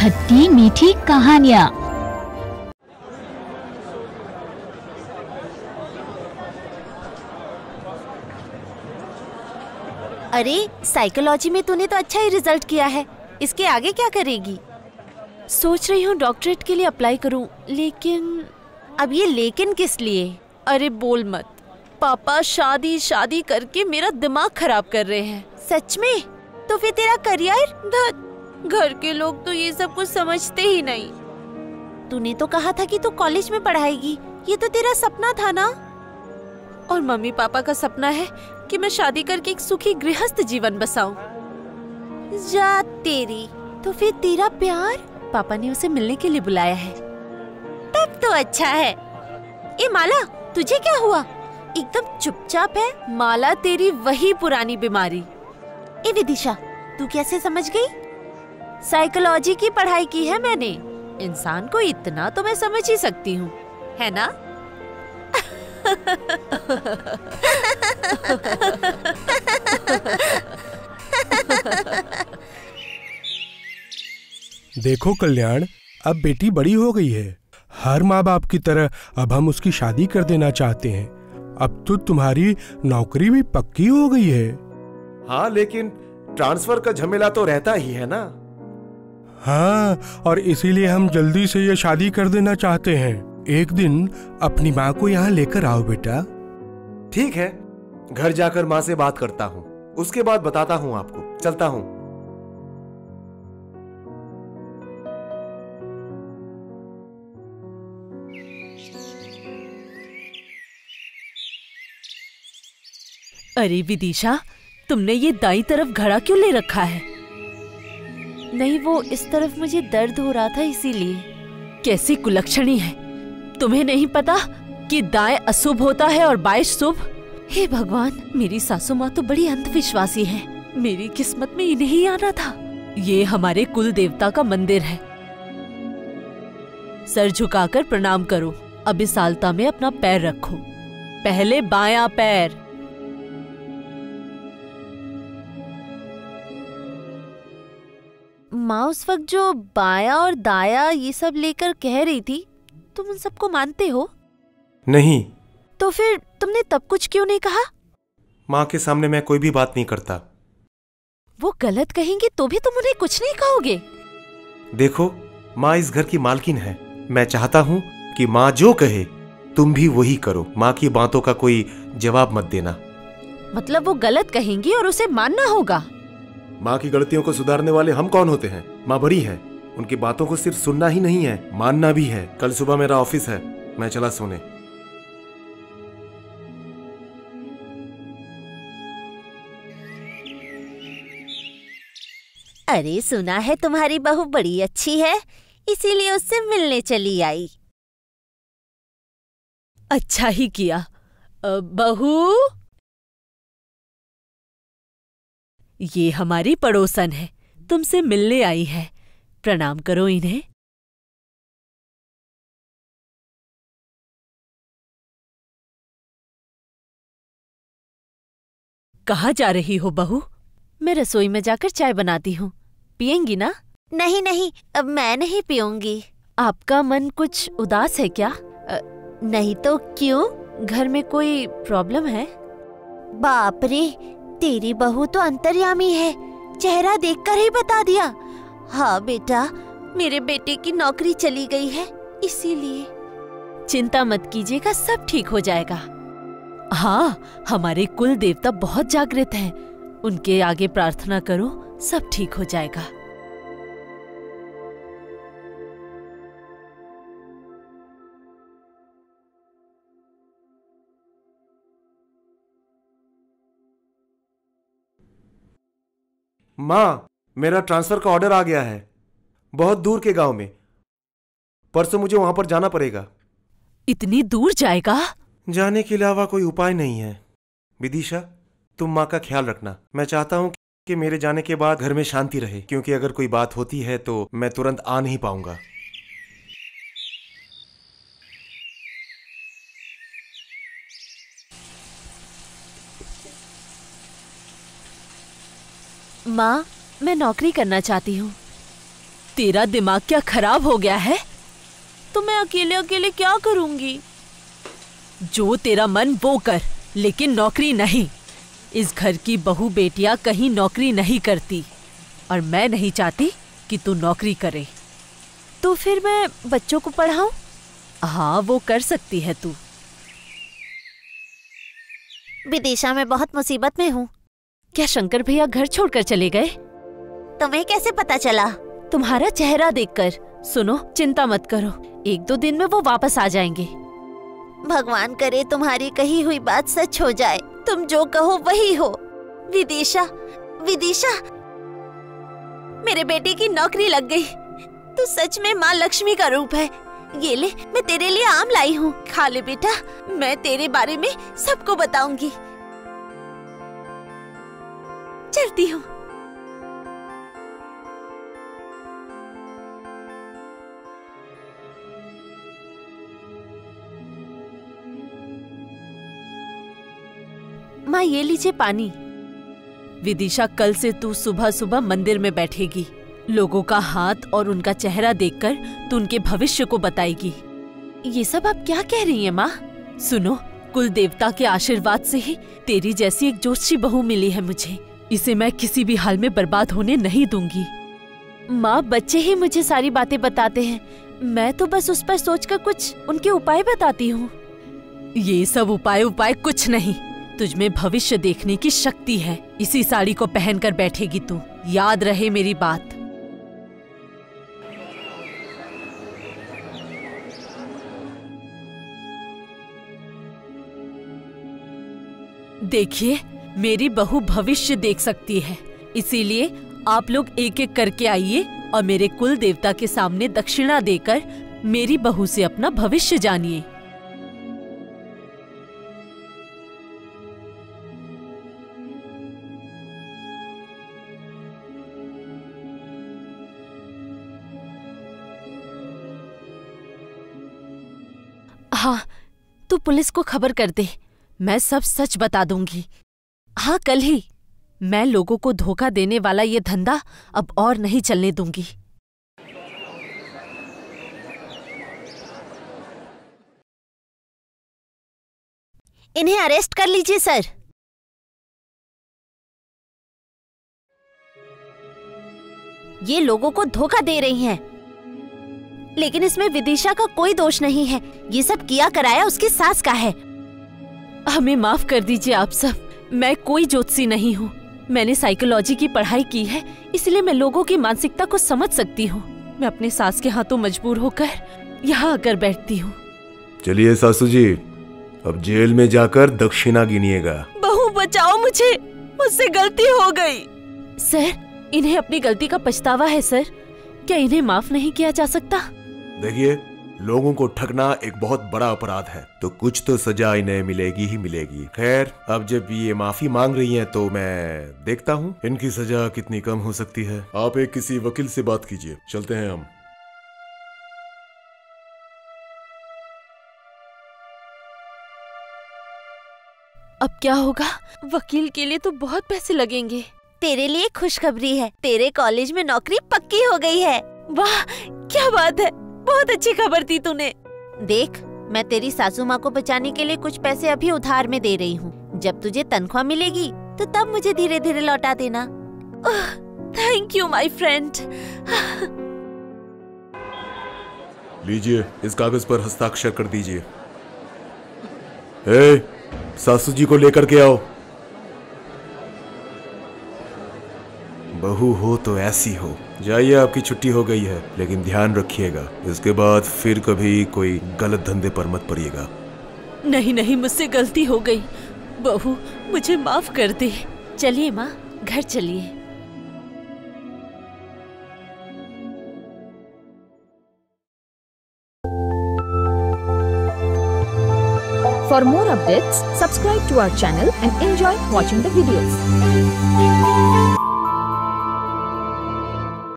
खट्टी मीठी कहानियाँ। अरे साइकोलॉजी में तूने तो अच्छा ही रिजल्ट किया है, इसके आगे क्या करेगी? सोच रही हूँ डॉक्टरेट के लिए अप्लाई करूँ, लेकिन अब ये लेकिन किस लिए? अरे बोल मत, पापा शादी शादी करके मेरा दिमाग खराब कर रहे हैं। सच में? तो फिर तेरा करियर? घर के लोग तो ये सब कुछ समझते ही नहीं। तूने तो कहा था कि तू कॉलेज में पढ़ाएगी, ये तो तेरा सपना था ना? और मम्मी पापा का सपना है कि मैं शादी करके एक सुखी गृहस्थ जीवन बसाऊं। जा तेरी, तो फिर तेरा प्यार? पापा ने उसे मिलने के लिए बुलाया है। तब तो अच्छा है। ए माला, तुझे क्या हुआ? एकदम चुपचाप है। माला, तेरी वही पुरानी बीमारी। ए विदिशा, तू कैसे समझ गई? साइकोलॉजी की पढ़ाई की है मैंने, इंसान को इतना तो मैं समझ ही सकती हूँ, है ना? देखो कल्याण, अब बेटी बड़ी हो गई है। हर माँ बाप की तरह अब हम उसकी शादी कर देना चाहते हैं। अब तो तुम्हारी नौकरी भी पक्की हो गई है। हाँ, लेकिन ट्रांसफर का झमेला तो रहता ही है ना। हाँ, और इसीलिए हम जल्दी से ये शादी कर देना चाहते हैं। एक दिन अपनी माँ को यहाँ लेकर आओ बेटा। ठीक है, घर जाकर माँ से बात करता हूँ, उसके बाद बताता हूँ आपको। चलता हूँ। अरे विदिशा, तुमने ये दाईं तरफ घड़ा क्यों ले रखा है? नहीं, वो इस तरफ मुझे दर्द हो रहा था इसीलिए। कैसी कुलक्षणी है, तुम्हें नहीं पता कि दाएं अशुभ होता है और बाएं शुभ? हे भगवान, मेरी सासू माँ तो बड़ी अंधविश्वासी है। मेरी किस्मत में इन्हें ही आना था। ये हमारे कुल देवता का मंदिर है। सर झुकाकर प्रणाम करो। अब इस आलता में अपना पैर रखो। पहले बायां पैर। माँ उस वक्त जो बाया और दाया ये सब लेकर कह रही थी, तुम उन सबको मानते हो? नहीं। तो फिर तुमने तब कुछ क्यों नहीं कहा? माँ के सामने मैं कोई भी बात नहीं करता। वो गलत कहेंगे तो भी तुम उन्हें कुछ नहीं कहोगे? देखो, माँ इस घर की मालकिन है। मैं चाहता हूँ कि माँ जो कहे तुम भी वही करो। माँ की बातों का कोई जवाब मत देना। मतलब वो गलत कहेंगी और उसे मानना होगा? माँ की गलतियों को सुधारने वाले हम कौन होते हैं? माँ बड़ी है, उनकी बातों को सिर्फ सुनना ही नहीं है, मानना भी है। कल सुबह मेरा ऑफिस है, मैं चला सोने। अरे सुना है तुम्हारी बहू बड़ी अच्छी है, इसीलिए उससे मिलने चली आई। अच्छा ही किया। बहू, ये हमारी पड़ोसन है, तुमसे मिलने आई है। प्रणाम करो इन्हें। कहाँ जा रही हो बहू? मैं रसोई में जाकर चाय बनाती हूँ, पिएंगी ना? नहीं नहीं, अब मैं नहीं पीऊंगी। आपका मन कुछ उदास है क्या? नहीं तो क्यों? घर में कोई प्रॉब्लम है? बाप रे, तेरी बहू तो अंतर्यामी है, चेहरा देखकर ही बता दिया। हाँ बेटा, मेरे बेटे की नौकरी चली गई है, इसीलिए। चिंता मत कीजिएगा, सब ठीक हो जाएगा। हाँ, हमारे कुल देवता बहुत जागृत हैं, उनके आगे प्रार्थना करो, सब ठीक हो जाएगा। माँ, मेरा ट्रांसफर का ऑर्डर आ गया है, बहुत दूर के गांव में। परसों मुझे वहां पर जाना पड़ेगा। इतनी दूर जाएगा? जाने के अलावा कोई उपाय नहीं है। विदिशा, तुम माँ का ख्याल रखना। मैं चाहता हूँ कि मेरे जाने के बाद घर में शांति रहे, क्योंकि अगर कोई बात होती है तो मैं तुरंत आ नहीं पाऊंगा। माँ, मैं नौकरी करना चाहती हूँ। तेरा दिमाग क्या खराब हो गया है? तो मैं अकेले अकेले क्या करूंगी? जो तेरा मन वो कर, लेकिन नौकरी नहीं। इस घर की बहू बेटियां कहीं नौकरी नहीं करती और मैं नहीं चाहती कि तू नौकरी करे। तो फिर मैं बच्चों को पढ़ाऊं? हाँ, वो कर सकती है तू। विदिशा, मैं बहुत मुसीबत में हूँ। क्या शंकर भैया घर छोड़कर चले गए? तुम्हें कैसे पता चला? तुम्हारा चेहरा देखकर। सुनो, चिंता मत करो, 1-2 दिन में वो वापस आ जाएंगे। भगवान करे तुम्हारी कही हुई बात सच हो जाए। तुम जो कहो वही हो। विदिशा, विदिशा, मेरे बेटे की नौकरी लग गई। तू सच में माँ लक्ष्मी का रूप है। ये ले, मैं तेरे लिए आम लाई हूँ, खा ले बेटा। मैं तेरे बारे में सबको बताऊंगी। चलती हूँ। माँ, ये लीजिए पानी। विदिशा, कल से तू सुबह सुबह मंदिर में बैठेगी। लोगों का हाथ और उनका चेहरा देखकर तू उनके भविष्य को बताएगी। ये सब आप क्या कह रही हैं माँ? सुनो, कुल देवता के आशीर्वाद से ही तेरी जैसी एक जोशी बहू मिली है मुझे। इसे मैं किसी भी हाल में बर्बाद होने नहीं दूंगी। माँ, बच्चे ही मुझे सारी बातें बताते हैं, मैं तो बस उस पर सोचकर कुछ उनके उपाय बताती हूँ। ये सब उपाय कुछ नहीं। तुझ में भविष्य देखने की शक्ति है। इसी साड़ी को पहनकर बैठेगी तू, याद रहे मेरी बात। देखिए, मेरी बहू भविष्य देख सकती है, इसीलिए आप लोग एक एक करके आइए और मेरे कुल देवता के सामने दक्षिणा देकर मेरी बहू से अपना भविष्य जानिए। हाँ, तू पुलिस को खबर कर दे, मैं सब सच बता दूंगी। हाँ, कल ही। मैं लोगों को धोखा देने वाला ये धंधा अब और नहीं चलने दूंगी। इन्हें अरेस्ट कर लीजिए सर। ये लोगों को धोखा दे रही हैं। लेकिन इसमें विदिशा का कोई दोष नहीं है। ये सब किया कराया उसकी सास का है। हमें माफ कर दीजिए आप सब। मैं कोई ज्योतिषी नहीं हूँ। मैंने साइकोलॉजी की पढ़ाई की है, इसलिए मैं लोगों की मानसिकता को समझ सकती हूँ। मैं अपने सास के हाथों मजबूर होकर यहाँ आकर बैठती हूँ। चलिए सासू जी, अब जेल में जाकर दक्षिणा गिनिएगा। बहू, बचाओ मुझे, मुझसे गलती हो गई। सर, इन्हें अपनी गलती का पछतावा है सर। क्या इन्हें माफ नहीं किया जा सकता? देखिए, लोगों को ठगना एक बहुत बड़ा अपराध है, तो कुछ तो सजा इन्हें मिलेगी ही मिलेगी। खैर, अब जब ये माफी मांग रही हैं, तो मैं देखता हूँ इनकी सजा कितनी कम हो सकती है। आप एक किसी वकील से बात कीजिए, चलते हैं हम। अब क्या होगा? वकील के लिए तो बहुत पैसे लगेंगे। तेरे लिए खुशखबरी है, तेरे कॉलेज में नौकरी पक्की हो गई है। वाह, क्या बात है, बहुत अच्छी खबर दी तूने। देख, मैं तेरी सासू माँ को बचाने के लिए कुछ पैसे अभी उधार में दे रही हूँ। जब तुझे तनख्वाह मिलेगी तो तब मुझे धीरे धीरे लौटा देना। Thank you my friend. लीजिए, इस कागज पर हस्ताक्षर कर दीजिए। हे, सासू जी को लेकर के आओ। बहू हो तो ऐसी हो। जाइए, आपकी छुट्टी हो गई है, लेकिन ध्यान रखिएगा, इसके बाद फिर कभी कोई गलत धंधे पर मत पड़िएगा। नहीं नहीं, मुझसे गलती हो गई। बहू, मुझे माफ कर दे। चलिए माँ, घर चलिए। For more updates, subscribe to our channel and enjoy watching the videos.